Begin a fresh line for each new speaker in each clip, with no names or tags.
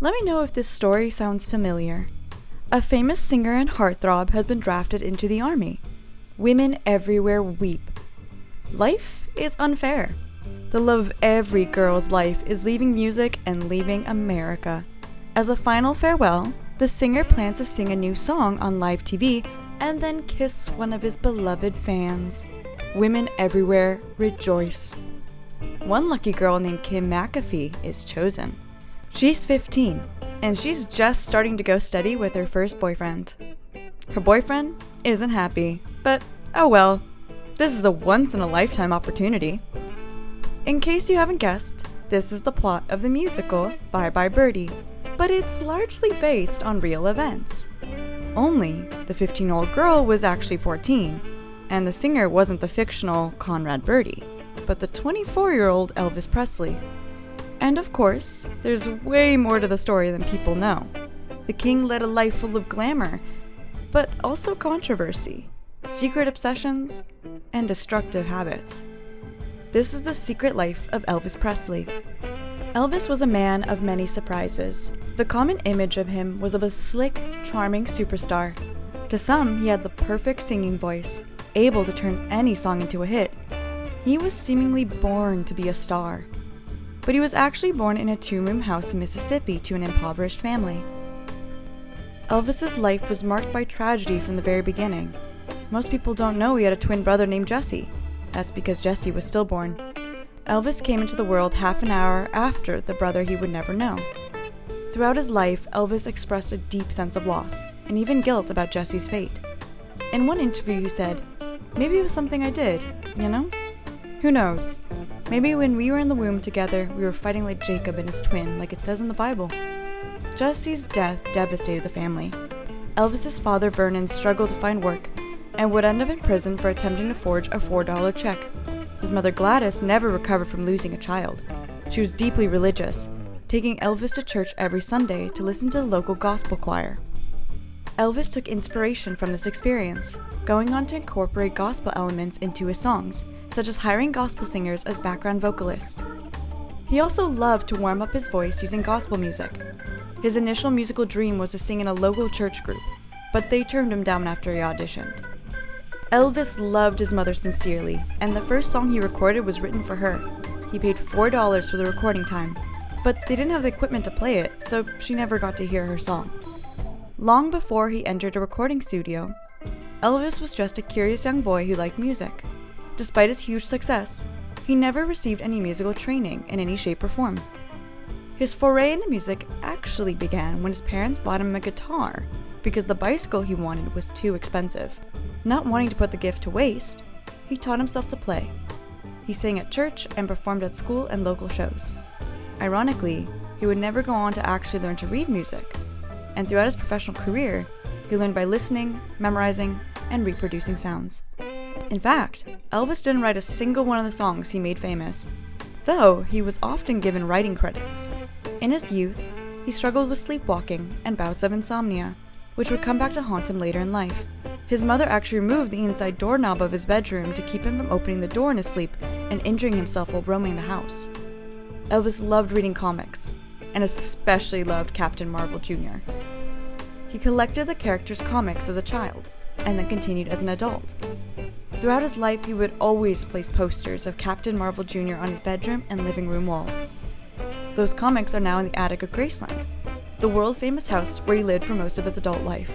Let me know if this story sounds familiar. A famous singer and heartthrob has been drafted into the army. Women everywhere weep. Life is unfair. The love of every girl's life is leaving music and leaving America. As a final farewell, the singer plans to sing a new song on live TV and then kiss one of his beloved fans. Women everywhere rejoice. One lucky girl named Kim McAfee is chosen. She's 15, and she's just starting to go steady with her first boyfriend. Her boyfriend isn't happy, but oh well, this is a once-in-a-lifetime opportunity. In case you haven't guessed, this is the plot of the musical Bye Bye Birdie, but it's largely based on real events. Only the 15-year-old girl was actually 14, and the singer wasn't the fictional Conrad Birdie, but the 24-year-old Elvis Presley. And of course, there's way more to the story than people know. The king led a life full of glamour, but also controversy, secret obsessions, and destructive habits. This is the secret life of Elvis Presley. Elvis was a man of many surprises. The common image of him was of a slick, charming superstar. To some, he had the perfect singing voice, able to turn any song into a hit. He was seemingly born to be a star. But he was actually born in a two-room house in Mississippi to an impoverished family. Elvis's life was marked by tragedy from the very beginning. Most people don't know he had a twin brother named Jesse. That's because Jesse was stillborn. Elvis came into the world half an hour after the brother he would never know. Throughout his life, Elvis expressed a deep sense of loss, and even guilt about Jesse's fate. In one interview he said, "Maybe it was something I did, you know? Who knows? Maybe when we were in the womb together, we were fighting like Jacob and his twin, like it says in the Bible." Jesse's death devastated the family. Elvis's father, Vernon, struggled to find work, and would end up in prison for attempting to forge a $4 check. His mother, Gladys, never recovered from losing a child. She was deeply religious, taking Elvis to church every Sunday to listen to the local gospel choir. Elvis took inspiration from this experience, going on to incorporate gospel elements into his songs, such as hiring gospel singers as background vocalists. He also loved to warm up his voice using gospel music. His initial musical dream was to sing in a local church group, but they turned him down after he auditioned. Elvis loved his mother sincerely, and the first song he recorded was written for her. He paid $4 for the recording time, but they didn't have the equipment to play it, so she never got to hear her song. Long before he entered a recording studio, Elvis was just a curious young boy who liked music. Despite his huge success, he never received any musical training in any shape or form. His foray into music actually began when his parents bought him a guitar because the bicycle he wanted was too expensive. Not wanting to put the gift to waste, he taught himself to play. He sang at church and performed at school and local shows. Ironically, he would never go on to actually learn to read music, and throughout his professional career, he learned by listening, memorizing, and reproducing sounds. In fact, Elvis didn't write a single one of the songs he made famous, though he was often given writing credits. In his youth, he struggled with sleepwalking and bouts of insomnia, which would come back to haunt him later in life. His mother actually removed the inside doorknob of his bedroom to keep him from opening the door in his sleep and injuring himself while roaming the house. Elvis loved reading comics, and especially loved Captain Marvel Jr. He collected the characters' comics as a child, and then continued as an adult. Throughout his life, he would always place posters of Captain Marvel Jr. on his bedroom and living room walls. Those comics are now in the attic of Graceland, the world-famous house where he lived for most of his adult life.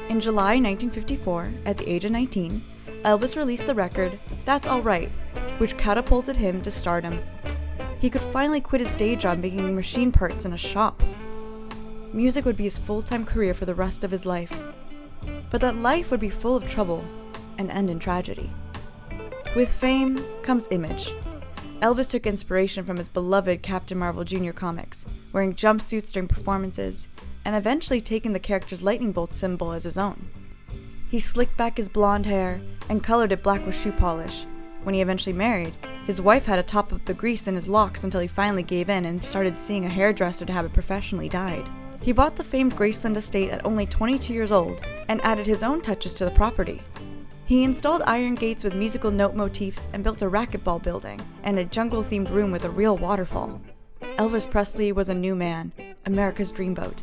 In July 1954, at the age of 19, Elvis released the record That's All Right, which catapulted him to stardom. He could finally quit his day job making machine parts in a shop. Music would be his full-time career for the rest of his life. But that life would be full of trouble and end in tragedy. With fame comes image. Elvis took inspiration from his beloved Captain Marvel Jr. comics, wearing jumpsuits during performances, and eventually taking the character's lightning bolt symbol as his own. He slicked back his blonde hair and colored it black with shoe polish. When he eventually married, his wife had to top up the grease in his locks until he finally gave in and started seeing a hairdresser to have it professionally dyed. He bought the famed Graceland estate at only 22 years old and added his own touches to the property. He installed iron gates with musical note motifs and built a racquetball building and a jungle-themed room with a real waterfall. Elvis Presley was a new man, America's dreamboat,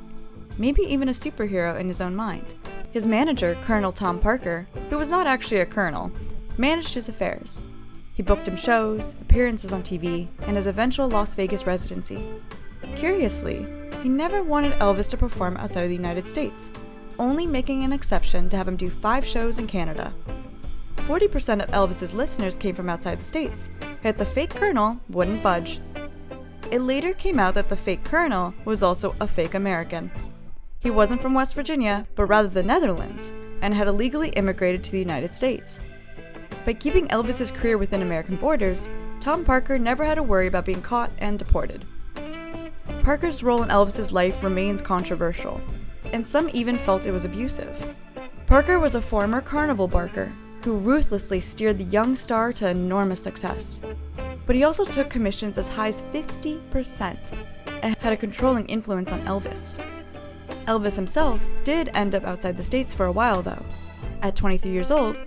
maybe even a superhero in his own mind. His manager, Colonel Tom Parker, who was not actually a colonel, managed his affairs. He booked him shows, appearances on TV, and his eventual Las Vegas residency. Curiously, he never wanted Elvis to perform outside of the United States, only making an exception to have him do 5 shows in Canada. 40% of Elvis's listeners came from outside the States, yet the fake colonel wouldn't budge. It later came out that the fake colonel was also a fake American. He wasn't from West Virginia, but rather the Netherlands, and had illegally immigrated to the United States. By keeping Elvis's career within American borders, Tom Parker never had to worry about being caught and deported. Parker's role in Elvis's life remains controversial, and some even felt it was abusive. Parker was a former carnival barker who ruthlessly steered the young star to enormous success. But he also took commissions as high as 50% and had a controlling influence on Elvis. Elvis himself did end up outside the States for a while, though. At 23 years old,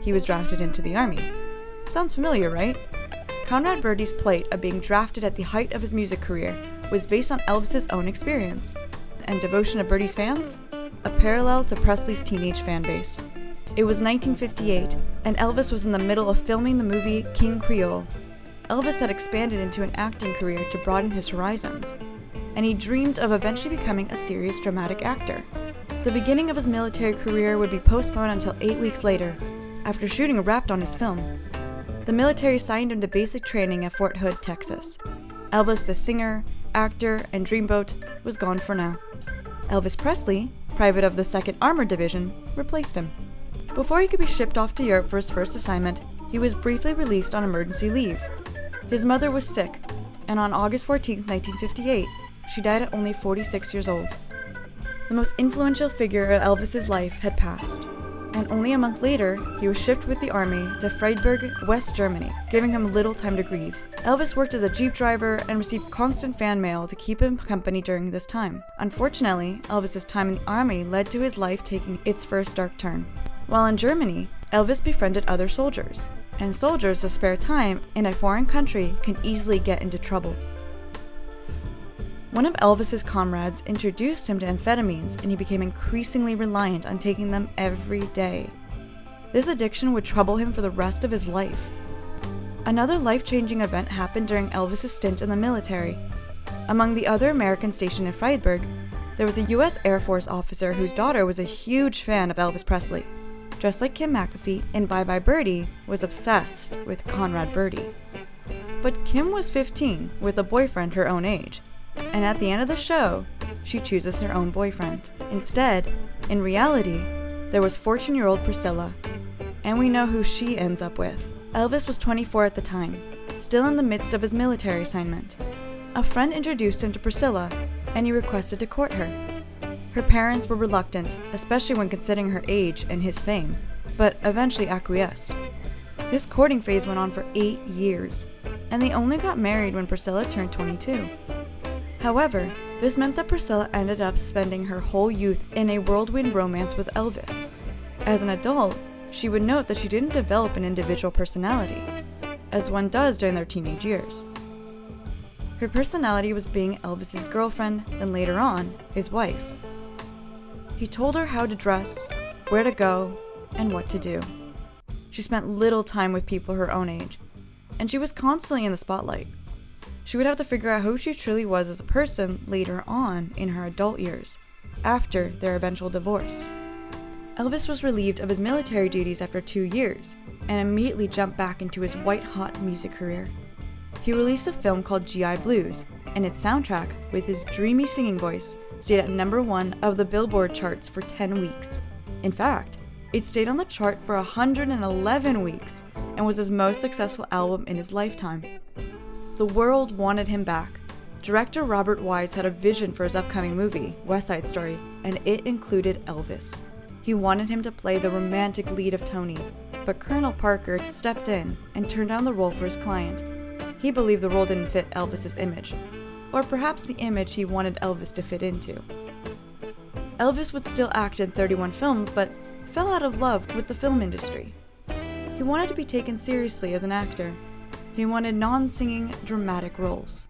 he was drafted into the Army. Sounds familiar, right? Conrad Birdie's plight of being drafted at the height of his music career was based on Elvis's own experience, and devotion to Birdie's fans, a parallel to Presley's teenage fan base. It was 1958, and Elvis was in the middle of filming the movie King Creole. Elvis had expanded into an acting career to broaden his horizons, and he dreamed of eventually becoming a serious dramatic actor. The beginning of his military career would be postponed until 8 weeks later, after shooting wrapped on his film. The military signed him to basic training at Fort Hood, Texas. Elvis, the singer, actor, and dreamboat, was gone for now. Elvis Presley, private of the 2nd Armored Division, replaced him. Before he could be shipped off to Europe for his first assignment, he was briefly released on emergency leave. His mother was sick, and on August 14, 1958, she died at only 46 years old. The most influential figure of Elvis's life had passed, and only a month later, he was shipped with the army to Freiburg, West Germany, giving him little time to grieve. Elvis worked as a Jeep driver and received constant fan mail to keep him company during this time. Unfortunately, Elvis's time in the army led to his life taking its first dark turn. While in Germany, Elvis befriended other soldiers, and soldiers with spare time in a foreign country can easily get into trouble. One of Elvis's comrades introduced him to amphetamines, and he became increasingly reliant on taking them every day. This addiction would trouble him for the rest of his life. Another life-changing event happened during Elvis's stint in the military. Among the other Americans stationed in Freiburg, there was a U.S. Air Force officer whose daughter was a huge fan of Elvis Presley. Dressed like Kim McAfee, and Bye Bye Birdie was obsessed with Conrad Birdie. But Kim was 15, with a boyfriend her own age, and at the end of the show, she chooses her own boyfriend. Instead, in reality, there was 14-year-old Priscilla, and we know who she ends up with. Elvis was 24 at the time, still in the midst of his military assignment. A friend introduced him to Priscilla, and he requested to court her. Her parents were reluctant, especially when considering her age and his fame, but eventually acquiesced. This courting phase went on for 8 years, and they only got married when Priscilla turned 22. However, this meant that Priscilla ended up spending her whole youth in a whirlwind romance with Elvis. As an adult, she would note that she didn't develop an individual personality, as one does during their teenage years. Her personality was being Elvis's girlfriend, and later on, his wife. He told her how to dress, where to go, and what to do. She spent little time with people her own age, and she was constantly in the spotlight. She would have to figure out who she truly was as a person later on in her adult years, after their eventual divorce. Elvis was relieved of his military duties after 2 years, and immediately jumped back into his white-hot music career. He released a film called G.I. Blues, and its soundtrack, with his dreamy singing voice, stayed at number 1 of the Billboard charts for 10 weeks. In fact, it stayed on the chart for 111 weeks, and was his most successful album in his lifetime. The world wanted him back. Director Robert Wise had a vision for his upcoming movie, West Side Story, and it included Elvis. He wanted him to play the romantic lead of Tony, but Colonel Parker stepped in and turned down the role for his client. He believed the role didn't fit Elvis's image, or perhaps the image he wanted Elvis to fit into. Elvis would still act in 31 films, but fell out of love with the film industry. He wanted to be taken seriously as an actor. He wanted non-singing, dramatic roles.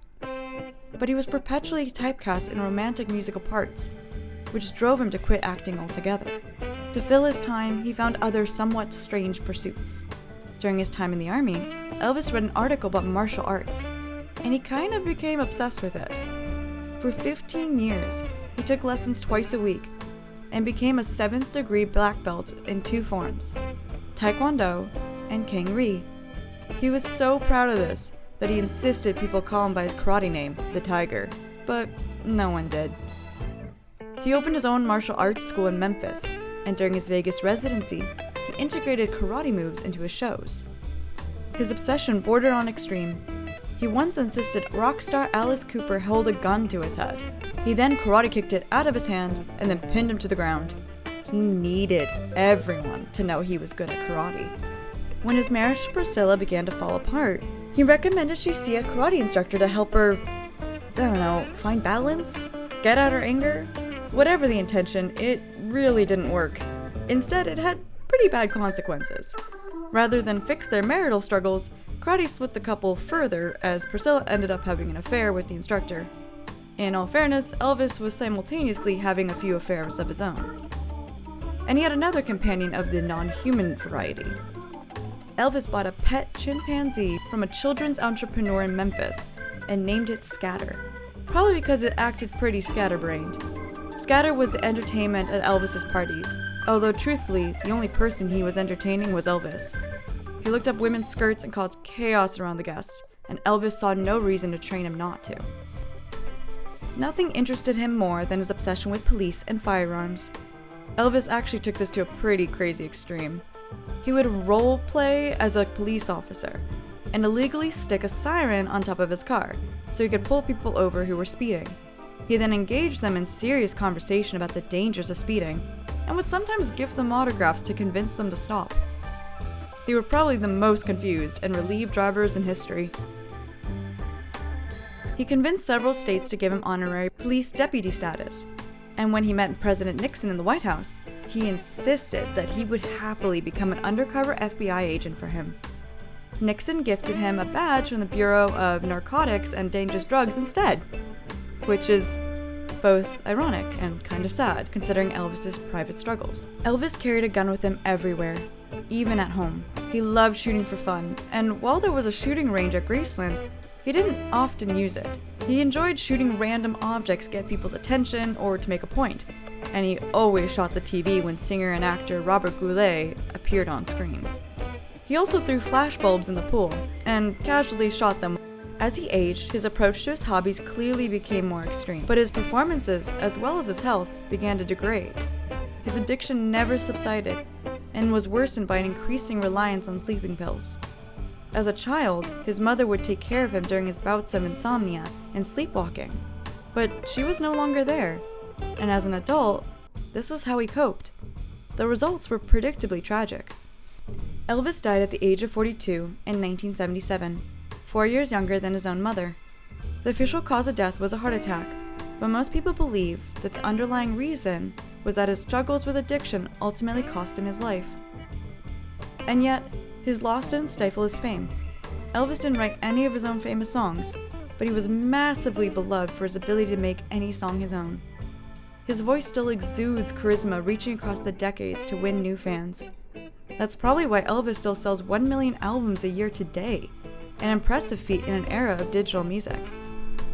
but he was perpetually typecast in romantic musical parts, which drove him to quit acting altogether. To fill his time, he found other somewhat strange pursuits. During his time in the army, Elvis read an article about martial arts, and he kind of became obsessed with it. For 15 years, he took lessons twice a week and became a 7th degree black belt in 2 forms, Taekwondo and Kang Ree. He was so proud of this that he insisted people call him by his karate name, the Tiger, but no one did. He opened his own martial arts school in Memphis, and during his Vegas residency, he integrated karate moves into his shows. His obsession bordered on extreme. He once insisted rock star Alice Cooper hold a gun to his head. He then karate kicked it out of his hand and then pinned him to the ground. He needed everyone to know he was good at karate. When his marriage to Priscilla began to fall apart, he recommended she see a karate instructor to help her, find balance, get out her anger. Whatever the intention, it really didn't work. Instead, it had pretty bad consequences. Rather than fix their marital struggles, karate split the couple further as Priscilla ended up having an affair with the instructor. In all fairness, Elvis was simultaneously having a few affairs of his own. And he had another companion of the non-human variety. Elvis bought a pet chimpanzee from a children's entrepreneur in Memphis and named it Scatter, probably because it acted pretty scatterbrained. Scatter was the entertainment at Elvis's parties, although truthfully, the only person he was entertaining was Elvis. He looked up women's skirts and caused chaos around the guests, and Elvis saw no reason to train him not to. Nothing interested him more than his obsession with police and firearms. Elvis actually took this to a pretty crazy extreme. He would role play as a police officer and illegally stick a siren on top of his car so he could pull people over who were speeding. He then engaged them in serious conversation about the dangers of speeding and would sometimes give them autographs to convince them to stop. They were probably the most confused and relieved drivers in history. He convinced several states to give him honorary police deputy status, and when he met President Nixon in the White House, he insisted that he would happily become an undercover FBI agent for him. Nixon gifted him a badge from the Bureau of Narcotics and Dangerous Drugs instead, which is both ironic and kind of sad, considering Elvis's private struggles. Elvis carried a gun with him everywhere, even at home. He loved shooting for fun, and while there was a shooting range at Graceland, he didn't often use it. He enjoyed shooting random objects to get people's attention or to make a point, and he always shot the TV when singer and actor Robert Goulet appeared on screen. He also threw flashbulbs in the pool, and casually shot them. As he aged, his approach to his hobbies clearly became more extreme, but his performances, as well as his health, began to degrade. His addiction never subsided, and was worsened by an increasing reliance on sleeping pills. As a child, his mother would take care of him during his bouts of insomnia and sleepwalking, but she was no longer there, and as an adult, this is how he coped. The results were predictably tragic. Elvis died at the age of 42 in 1977, 4 years younger than his own mother. The official cause of death was a heart attack, but most people believe that the underlying reason was that his struggles with addiction ultimately cost him his life. And yet, his loss didn't stifle his fame. Elvis didn't write any of his own famous songs, but he was massively beloved for his ability to make any song his own. His voice still exudes charisma, reaching across the decades to win new fans. That's probably why Elvis still sells 1 million albums a year today, an impressive feat in an era of digital music.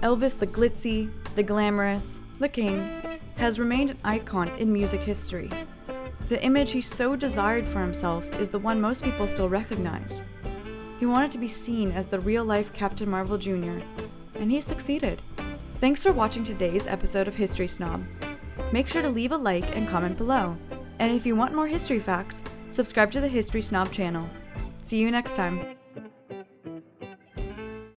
Elvis the glitzy, the glamorous, the king, has remained an icon in music history. The image he so desired for himself is the one most people still recognize. He wanted to be seen as the real-life Captain Marvel Jr., and he succeeded. Thanks for watching today's episode of History Snob. Make sure to leave a like and comment below. And if you want more history facts, subscribe to the History Snob channel. See you next time.